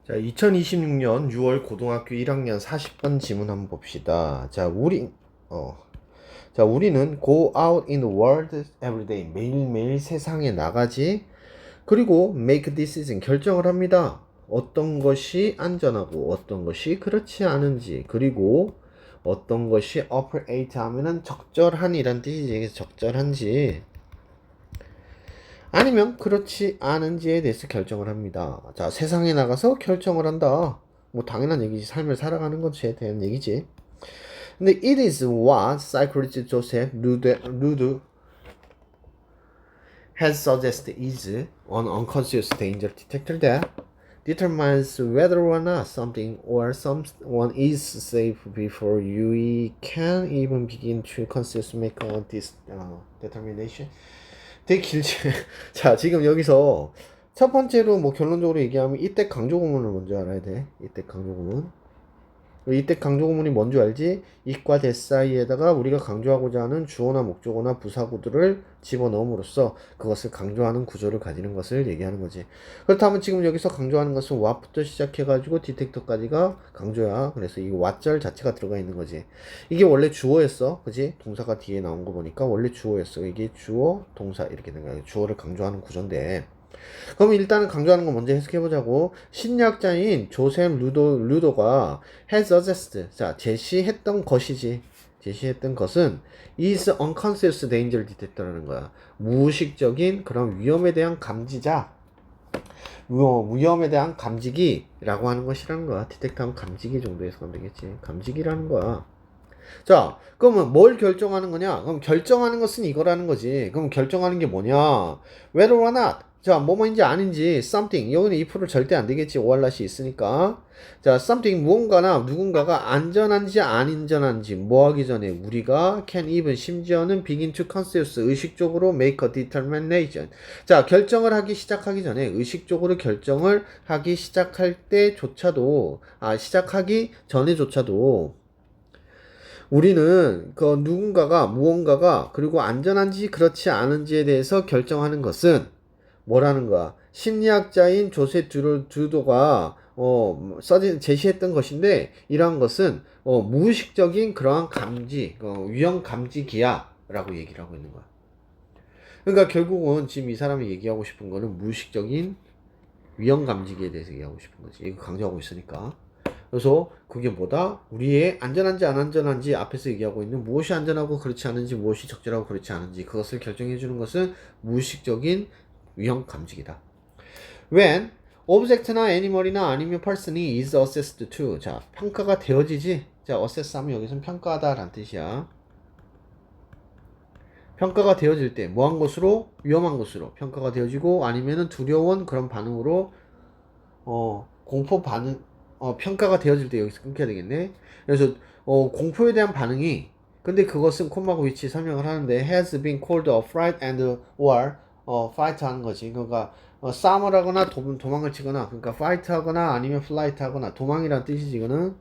자, 2026년 6월 고등학교 1학년 40번 지문 한번 봅시다. 우리는 go out in the world every day. 매일매일 세상에 나가지. 그리고 make decision. 결정을 합니다. 어떤 것이 안전하고 어떤 것이 그렇지 않은지. 그리고 어떤 것이 appropriate 하면은 적절한이란 뜻이지. 적절한지. 아니면 그렇지 않은지에 대해서 결정을 합니다. 자, 세상에 나가서 결정을 한다. 뭐 당연한 얘기지. 삶을 살아가는 것에 대한 얘기지. 근데 it is what psychologist Joseph Ludo has suggested is an unconscious danger detector that determines whether or not something or someone is safe before you can even begin to consciously make this determination. 되게 길지. 자, 지금 여기서 첫 번째로 뭐 결론적으로 얘기하면 이때 강조구문을 먼저 알아야 돼. 이때 강조구문. 이때 강조구문이 뭔지 알지? 이과 대 사이에다가 우리가 강조하고자 하는 주어나 목적어나 부사구들을 집어넣음으로써 그것을 강조하는 구조를 가지는 것을 얘기하는 거지. 그렇다면 지금 여기서 강조하는 것은 what부터 시작해가지고 디텍터까지가 강조야. 그래서 이 what절 자체가 들어가 있는 거지. 이게 원래 주어였어. 그지? 동사가 뒤에 나온 거 보니까 원래 주어였어. 이게 주어, 동사 이렇게 된 거야. 주어를 강조하는 구조인데. 그럼 일단은 강조하는 거 먼저 해석해보자고. 심리학자인 조셉 루도가 has suggested, 자, 제시했던 것이지. 제시했던 것은 is unconscious danger detector라는 거야. 무의식적인 그런 위험에 대한 감지자. 위험에 대한 감지기라고 하는 것이라는 거야. 디텍트하면 감지기 정도에서 가면 되겠지. 감지기라는 거야. 자, 그러면 뭘 결정하는 거냐? 그럼 결정하는 것은 이거라는 거지. 그럼 결정하는 게 뭐냐? whether or not. 자, 뭐뭐인지 아닌지 something. 여기는 if를 절대 안 되겠지. 오할낫이 있으니까. 자, something 무언가나 누군가가 안전한지 안 안전한지 뭐 하기 전에 우리가 can even 심지어는 begin to conscious 의식적으로 make a determination. 자, 결정을 하기 시작하기 전에 의식적으로 결정을 하기 시작할 때조차도 시작하기 전에조차도 우리는 그 누군가가 무언가가 그리고 안전한지 그렇지 않은지에 대해서 결정하는 것은 뭐라는 거야? 심리학자인 조세 두도가 제시했던 것인데 이러한 것은 무의식적인 그러한 감지, 위험 감지기야라고 얘기를 하고 있는 거야. 그러니까 결국은 지금 이 사람이 얘기하고 싶은 거는 무의식적인 위험 감지기에 대해서 얘기하고 싶은 거지. 이거 강조하고 있으니까. 그래서 그게 뭐다? 우리의 안전한지 안 안전한지 앞에서 얘기하고 있는 무엇이 안전하고 그렇지 않은지 무엇이 적절하고 그렇지 않은지 그것을 결정해 주는 것은 무의식적인 위험 감지기다. When object나 animal이나 아니면 person이 is assessed to, 자, 평가가 되어지지. 자, assess 하면 여기서는 평가하다 라는 뜻이야. 평가가 되어질 때 뭐한 것으로? 위험한 것으로 평가가 되어지고 아니면은 두려운 그런 반응으로 공포 반응 평가가 되어질 때 여기서 끊겨야 되겠네. 그래서 공포에 대한 반응이 근데 그것은 콤마고 위치 설명을 하는데 has been called a fright and or fight 하는 거지. 그러니까 싸움을 하거나 도망을 치거나 그러니까 fight 하거나 아니면 flight 하거나 도망이란 뜻이지. 이거는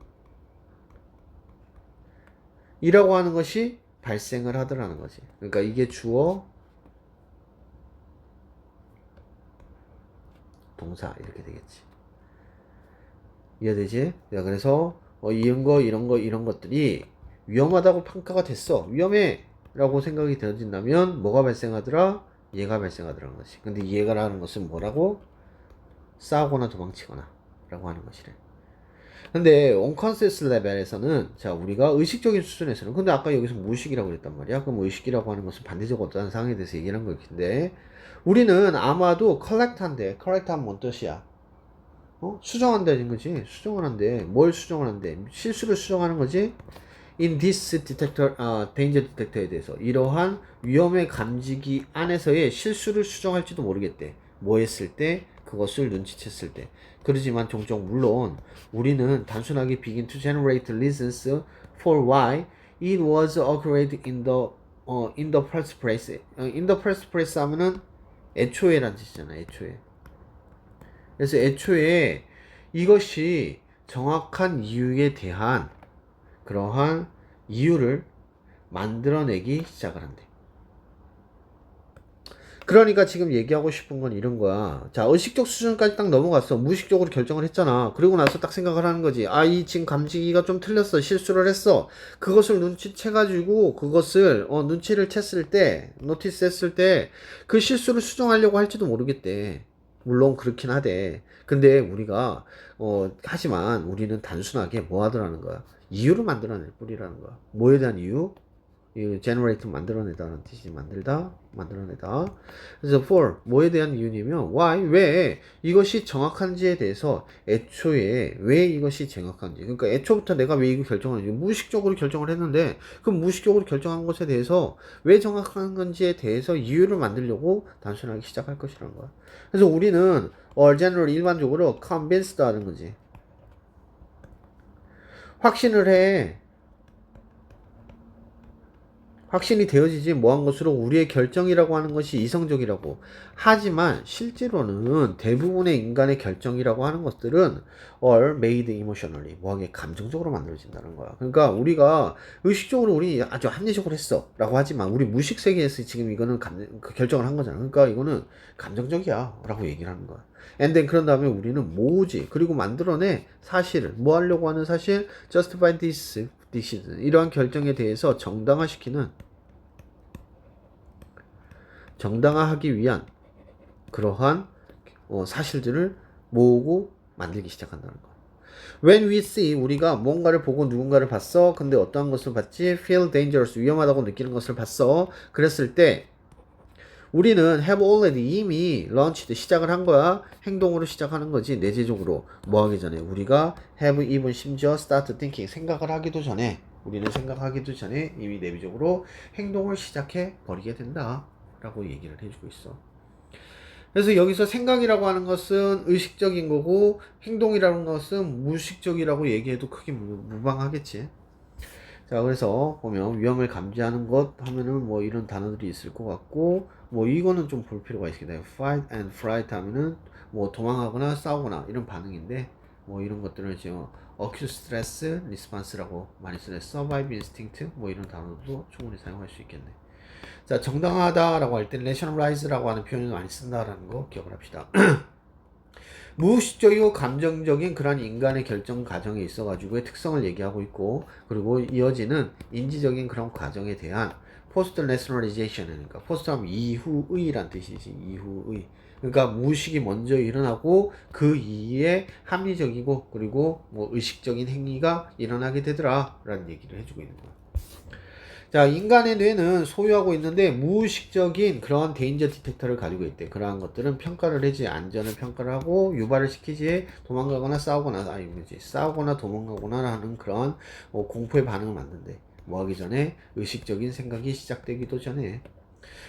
이라고 하는 것이 발생을 하더라는 거지. 그러니까 이게 주어 동사 이렇게 되겠지. 이해되지? 야, 그래서 이런 것들이 위험하다고 평가가 됐어. 위험해 라고 생각이 되어진다면 뭐가 발생하더라? 얘가 발생하더라는 것이. 근데 얘가라는 것은 뭐라고? 싸우거나 도망치거나 라고 하는 것이래. 근데 온컨센스 레벨에서는 자, 우리가 의식적인 수준에서는 근데 아까 여기서 무의식이라고 그랬단 말이야. 그럼 의식이라고 하는 것은 반대적 어떠한 상황에 대해서 얘기를 한 거긴데 우리는 아마도 컬렉트한데 컬렉트하면 뭔 뜻이야? 수정한다는 거지. 수정을 한대. 뭘 수정을 한대? 실수를 수정하는 거지. In this detector, danger detector에 대해서 이러한 위험의 감지기 안에서의 실수를 수정할지도 모르겠대. 뭐 했을 때, 그것을 눈치챘을 때. 그러지만 종종 물론 우리는 단순하게 begin to generate reasons for why it was occurred in the first place. in the first place 하면은 애초에란 뜻이잖아. 애초에. 그래서 애초에 이것이 정확한 이유에 대한 그러한 이유를 만들어내기 시작을 한대. 그러니까 지금 얘기하고 싶은 건 이런 거야. 자, 의식적 수준까지 딱 넘어갔어. 무의식적으로 결정을 했잖아. 그리고 나서 딱 생각을 하는 거지. 아, 이 지금 감지기가 좀 틀렸어. 실수를 했어. 그것을 눈치채가지고 그것을 눈치를 챘을 때, 노티스 했을 때 그 실수를 수정하려고 할지도 모르겠대. 물론 그렇긴 하대. 근데 우리가 하지만 우리는 단순하게 뭐 하더라는 거야. 이유를 만들어낼 뿐이라는 거야. 뭐에 대한 이유? 이 generate 만들어내다라는 뜻이 만들어내다. 그래서 for 뭐에 대한 이유냐면 why 왜 이것이 정확한지에 대해서 애초에 왜 이것이 정확한지, 그러니까 애초부터 내가 왜 이거 결정하는지 무의식적으로 결정을 했는데 그 무의식적으로 결정한 것에 대해서 왜 정확한 건지에 대해서 이유를 만들려고 단순하게 시작할 것이라는 거야. 그래서 우리는 general 일반적으로 convinced 하는 거지. 확신을 해. 확신이 되어지지 뭐한 것으로 우리의 결정이라고 하는 것이 이성적이라고. 하지만 실제로는 대부분의 인간의 결정이라고 하는 것들은 are made emotionally, 뭐하게 감정적으로 만들어진다는 거야. 그러니까 우리가 의식적으로 우리 아주 합리적으로 했어 라고 하지만 우리 무의식 세계에서 지금 이거는 그 결정을 한 거잖아. 그러니까 이거는 감정적이야 라고 얘기를 하는 거야. And then 그런 다음에 우리는 모으지, 그리고 만들어내 사실을, 뭐 하려고 하는 사실, justify this decision, 이러한 결정에 대해서 정당화하기 위한 그러한 사실들을 모으고 만들기 시작한다는 거. When we see, 우리가 뭔가를 보고 누군가를 봤어. 근데 어떠한 것을 봤지? Feel dangerous, 위험하다고 느끼는 것을 봤어. 그랬을 때 우리는 have already, 이미 launched, 시작을 한 거야. 행동으로 시작하는 거지. 내재적으로 뭐 하기 전에 우리가 have even, 심지어 start thinking, 우리는 생각하기도 전에 이미 내비적으로 행동을 시작해 버리게 된다 라고 얘기를 해주고 있어. 그래서 여기서 생각이라고 하는 것은 의식적인 거고 행동이라는 것은 무의식적이라고 얘기해도 크게 무방하겠지. 자, 그래서 보면 위험을 감지하는 것 하면은 뭐 이런 단어들이 있을 것 같고, 뭐 이거는 좀 볼 필요가 있겠다. fight and flight 하면은 뭐 도망하거나 싸우거나 이런 반응인데, 뭐 이런 것들을 지금 acute stress response라고 많이 쓰는 survive instinct 뭐 이런 단어도 충분히 사용할 수 있겠네. 자, 정당하다라고 할 때 rationalize라고 하는 표현을 많이 쓴다라는 거 기억을 합시다. 무의식적이고 감정적인 그런 인간의 결정 과정에 있어가지고의 특성을 얘기하고 있고, 그리고 이어지는 인지적인 그런 과정에 대한 포스트 레셔널리제이션, 그러니까 포스트 하면 이후의란 뜻이지. 이후의. 그러니까 무의식이 먼저 일어나고 그 이후에 합리적이고 그리고 뭐 의식적인 행위가 일어나게 되더라 라는 얘기를 해주고 있는 거야. 자, 인간의 뇌는 소유하고 있는데 무의식적인 그러한 데인저 디텍터를 가지고 있대. 그러한 것들은 평가를 하지, 안전을 평가를 하고 유발을 시키지, 도망가거나 싸우거나 도망가거나 하는 그런 공포의 반응을 만든대. 뭐 하기 전에? 의식적인 생각이 시작되기도 전에.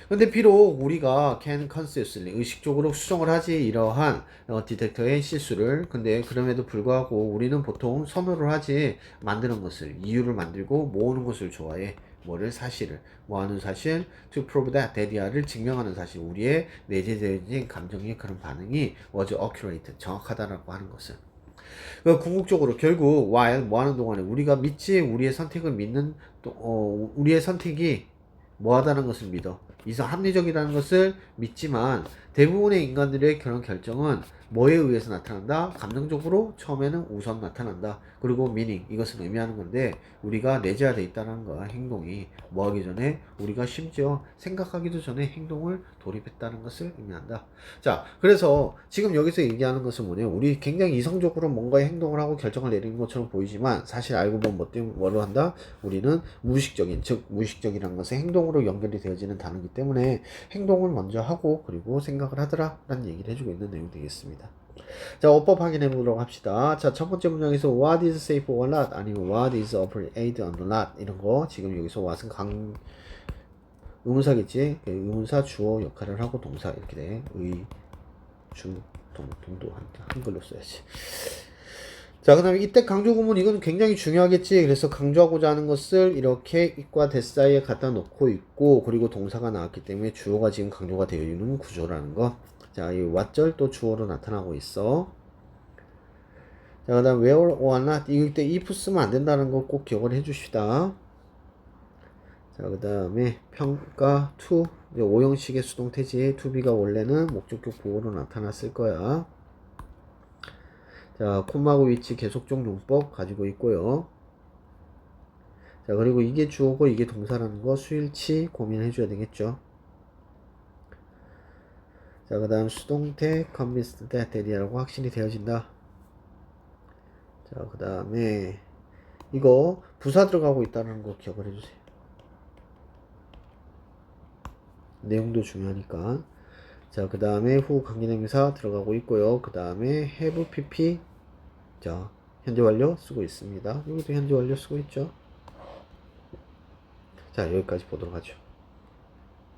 근데 비록 우리가 can consciously, 의식적으로 수정을 하지 이러한 디텍터의 실수를, 근데 그럼에도 불구하고 우리는 보통 선호를 하지, 만드는 것을, 이유를 만들고 모으는 것을 좋아해. 뭐를? 사실을. 뭐하는 사실? to prove that, 대디아를 증명하는 사실. 우리의 내재적인 감정의 그런 반응이 was accurate, 정확하다라고 하는 것을. 궁극적으로 결국 while 뭐하는 동안에 우리가 믿지, 우리의 선택을 믿는 우리의 선택이 뭐하다는 것을 믿어. 이상 합리적이라는 것을 믿지만 대부분의 인간들의 그런 결정은 뭐에 의해서 나타난다? 감정적으로 처음에는 우선 나타난다. 그리고 meaning, 이것은 의미하는 건데 우리가 내재화되어 있다는 거야. 행동이 뭐 하기 전에, 우리가 심지어 생각하기도 전에 행동을 돌입했다는 것을 의미한다. 자, 그래서 지금 여기서 얘기하는 것은 뭐냐, 우리 굉장히 이성적으로 뭔가의 행동을 하고 결정을 내리는 것처럼 보이지만 사실 알고 보면 뭐로 한다? 우리는 무의식적인, 즉 무의식적이라는 것은 행동으로 연결이 되어지는 단어이기 때문에 행동을 먼저 하고 그리고 생각을 하더라 라는 얘기를 해주고 있는 내용이 되겠습니다. 자, 어법 확인해 보도록 합시다. 자, 첫 번째 문장에서 what is safe or not, 아니면 what is appropriate or not, 이런 거 지금 여기서 what은 의문사겠지. 의문사 주어 역할을 하고 동사 이렇게 돼. 의, 주, 동도 한글로 써야지. 자, 그 다음에 이때 강조 구문, 이건 굉장히 중요하겠지. 그래서 강조하고자 하는 것을 이렇게 it과 that 사이에 갖다 놓고 있고, 그리고 동사가 나왔기 때문에 주어가 지금 강조가 되어 있는 구조라는 거. 자, 이 what절 또 주어로 나타나고 있어. 자, 그 다음 where or not, 이때 if 쓰면 안 된다는 거 꼭 기억을 해 주시다. 자, 그 다음에 평가 to 이제 오형식의 수동태지 to be가 원래는 목적격 보호로 나타났을 거야. 자, 콤마하고 위치 계속적 용법 가지고 있고요. 자, 그리고 이게 주어고 이게 동사라는 거 수일치 고민해 줘야 되겠죠. 자, 그 다음 수동태 convinced that이라고 확신이 되어진다. 자, 그 다음에 이거 부사 들어가고 있다는 거 기억을 해주세요. 내용도 중요하니까. 자, 그 다음에 후 관계대명사 들어가고 있고요. 그 다음에 have pp. 자, 현재 완료 쓰고 있습니다. 여기도 현재 완료 쓰고 있죠. 자, 여기까지 보도록 하죠.